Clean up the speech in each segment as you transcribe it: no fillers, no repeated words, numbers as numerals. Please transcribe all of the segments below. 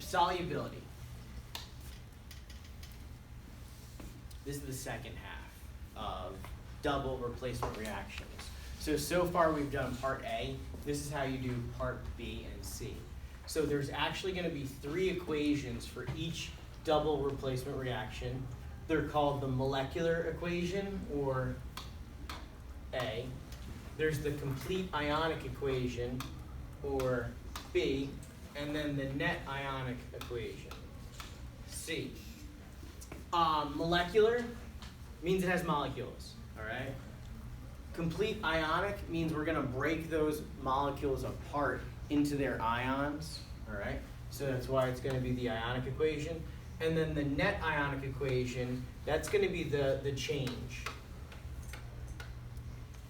solubility. This is the second half of double replacement reactions. So far we've done part A. This is how you do part B and C. So there's actually going to be 3 equations for each double replacement reaction. They're called the molecular equation, or A. There's the complete ionic equation, or B. And then the net ionic equation, C. Molecular means it has molecules, all right? Complete ionic means we're going to break those molecules apart into their ions, all right? So that's why it's going to be the ionic equation. And then the net ionic equation, that's going to be the change.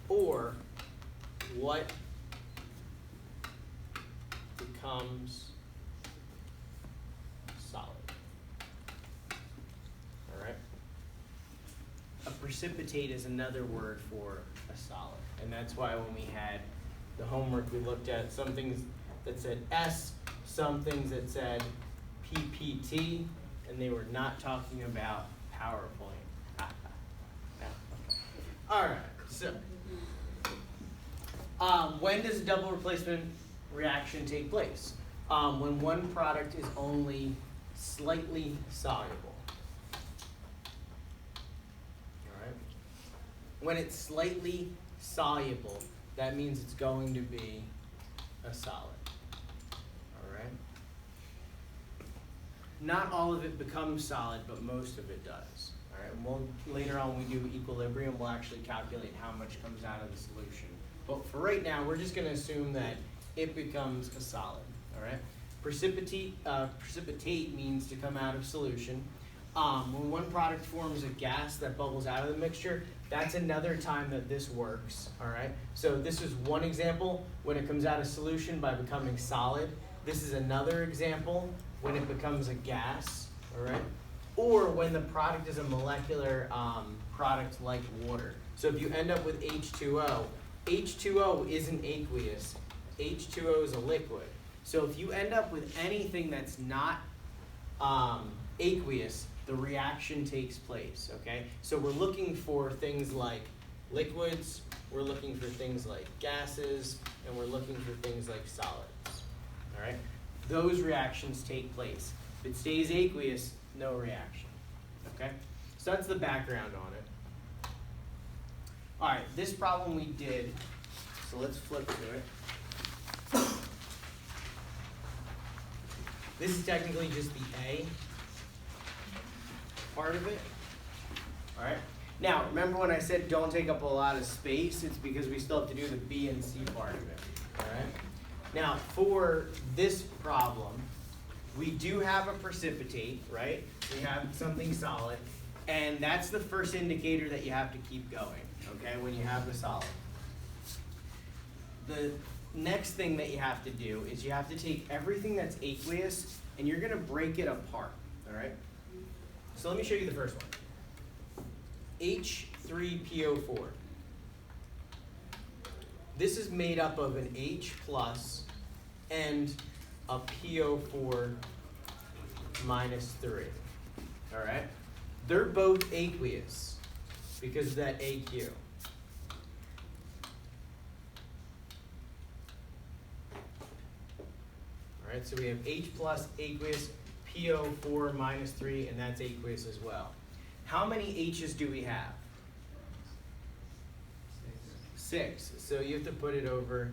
Or what becomes solid. All right? A precipitate is another word for a solid. And that's why when we had the homework, we looked at some things that said S, some things that said PPT, and they were not talking about PowerPoint. No. All right, so when does a double replacement reaction take place? When one product is only slightly soluble. All right. When it's slightly soluble, that means it's going to be a solid. All right. Not all of it becomes solid, but most of it does. All right. And later on, when we do equilibrium, we'll actually calculate how much comes out of the solution. But for right now, we're just going to assume that it becomes a solid. All right. Precipitate means to come out of solution. When one product forms a gas that bubbles out of the mixture, that's another time that this works. All right. So this is one example when it comes out of solution by becoming solid. This is another example when it becomes a gas. All right. Or when the product is a molecular product like water. So if you end up with H2O, H2O isn't aqueous. H2O is a liquid. So if you end up with anything that's not aqueous, the reaction takes place, okay? So we're looking for things like liquids, we're looking for things like gases, and we're looking for things like solids, all right? Those reactions take place. If it stays aqueous, no reaction, okay? So that's the background on it. All right, this problem we did, so let's flip to it. This is technically just the A part of it. All right. Now, remember when I said don't take up a lot of space? It's because we still have to do the B and C part of it. All right. Now, for this problem, we do have a precipitate, right? We have something solid, and that's the first indicator that you have to keep going, okay, when you have the solid. The next thing that you have to do is you have to take everything that's aqueous and you're going to break it apart, all right? So let me show you the first one. H3PO4. This is made up of an H plus and a PO4 minus 3, all right? They're both aqueous because of that AQ. Right, so we have H plus aqueous, PO4 minus 3, and that's aqueous as well. How many H's do we have? 6. So you have to put it over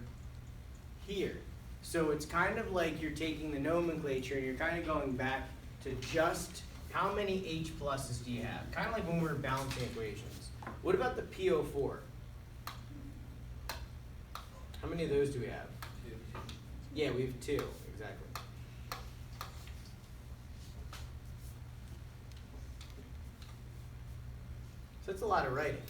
here. So it's kind of like you're taking the nomenclature and you're kind of going back to just how many H pluses do you have? Kind of like when we were balancing equations. What about the PO4? How many of those do we have? 2. Yeah, we have 2. Exactly. So that's a lot of writing.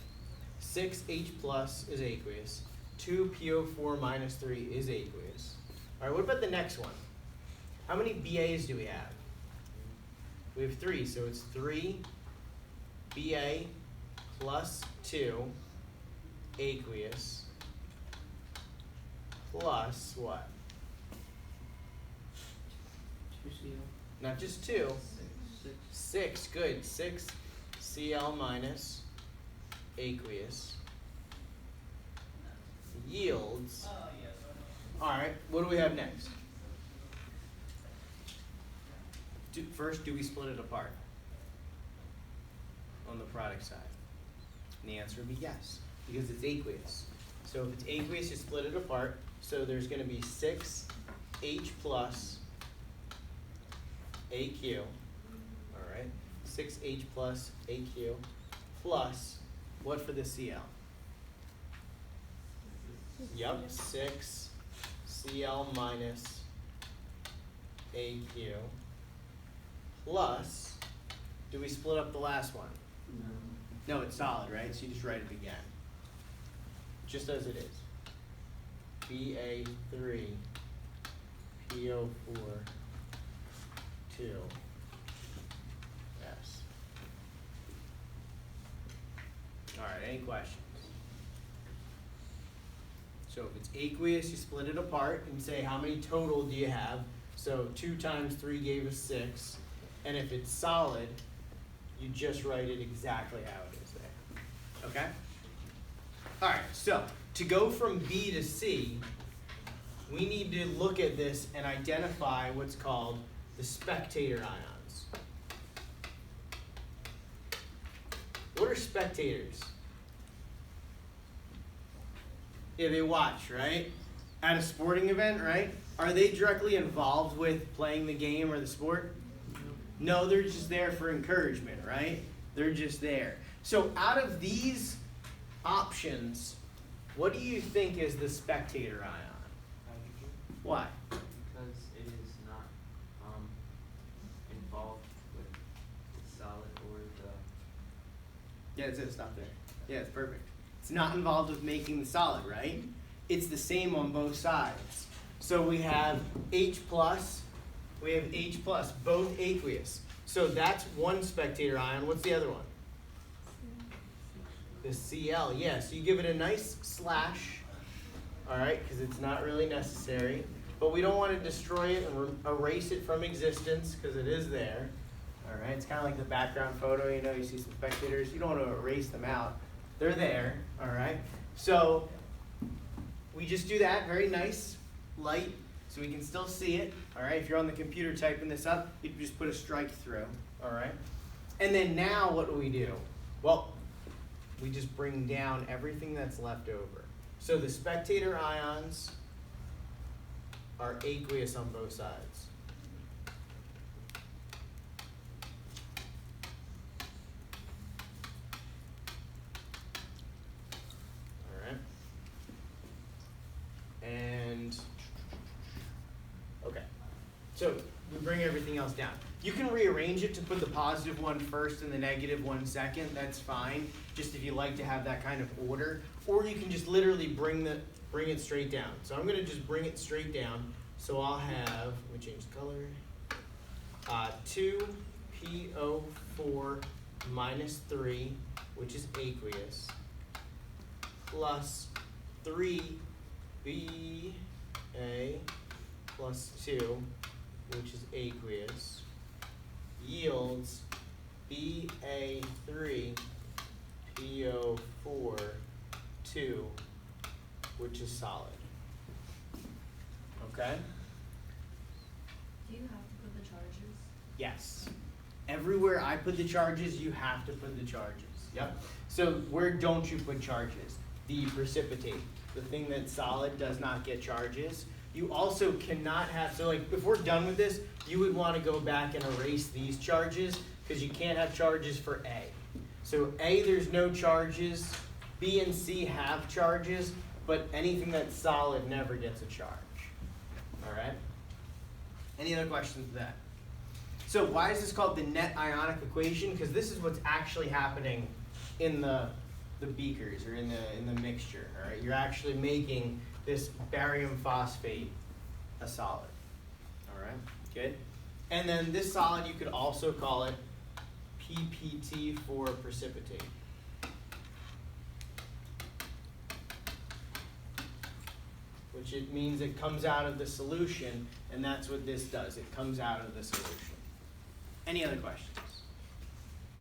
6 H plus is aqueous. 2 PO4 minus 3 is aqueous. All right, what about the next one? How many BAs do we have? We have 3, so it's 3 BA plus 2 aqueous plus what? Not just 2. 6, good. 6 Cl minus aqueous yields. Alright, what do we have next? First, do we split it apart on the product side? And the answer would be yes, because it's aqueous. So if it's aqueous, you split it apart. So there's going to be 6H plus AQ, all right? 6H plus AQ plus, what for the Cl? Yep, 6 Cl minus AQ plus, do we split up the last one? No, it's solid, right? So you just write it again, just as it is. Ba3 PO4 2 S. All right, any questions? So if it's aqueous, you split it apart and say how many total do you have? So 2 times 3 gave us 6. And if it's solid, you just write it exactly how it is there. Okay? All right, so to go from B to C, we need to look at this and identify what's called the spectator ions. What are spectators? Yeah, they watch, right? At a sporting event, right? Are they directly involved with playing the game or the sport? No, they're just there for encouragement, right? They're just there. So out of these options, what do you think is the spectator ion? Hydrogen. Why? Because it is not involved with the solid or the... Yeah, it says stop there. Yeah, it's perfect. It's not involved with making the solid, right? It's the same on both sides. So we have H plus, both aqueous. So that's one spectator ion. What's the other one? The Cl, yeah. So you give it a nice slash, all right, because it's not really necessary. But we don't want to destroy it and erase it from existence because it is there. All right, it's kind of like the background photo, you know, you see some spectators. You don't want to erase them out. They're there, all right? So we just do that, very nice, light, so we can still see it, all right? If you're on the computer typing this up, you can just put a strike through, all right? And then now what do? Well, we just bring down everything that's left over. So the spectator ions are aqueous on both sides. And, okay, so we bring everything else down. You can rearrange it to put the positive one first and the negative one second, that's fine, just if you like to have that kind of order. Or you can just literally bring it straight down. So I'm gonna just bring it straight down. So I'll have, let me change the color, 2PO4 minus 3, which is aqueous, plus 3 Ba plus 2, which is aqueous, yields Ba3 PO4 2, which is solid. Okay? Do you have to put the charges? Yes. Everywhere I put the charges, you have to put the charges. Yep. So where don't you put charges? The precipitate. The thing that's solid does not get charges. You also cannot have, so like if we're done with this, you would want to go back and erase these charges because you can't have charges for A. So A, there's no charges. B and C have charges, but anything that's solid never gets a charge. All right? Any other questions with that? So why is this called the Net Ionic Equation? Because this is what's actually happening in the beakers or in the mixture. All right, you're actually making this barium phosphate a solid. All right, good. And then this solid, you could also call it PPT for precipitate. Which it means it comes out of the solution, and that's what this does. It comes out of the solution. Any other questions?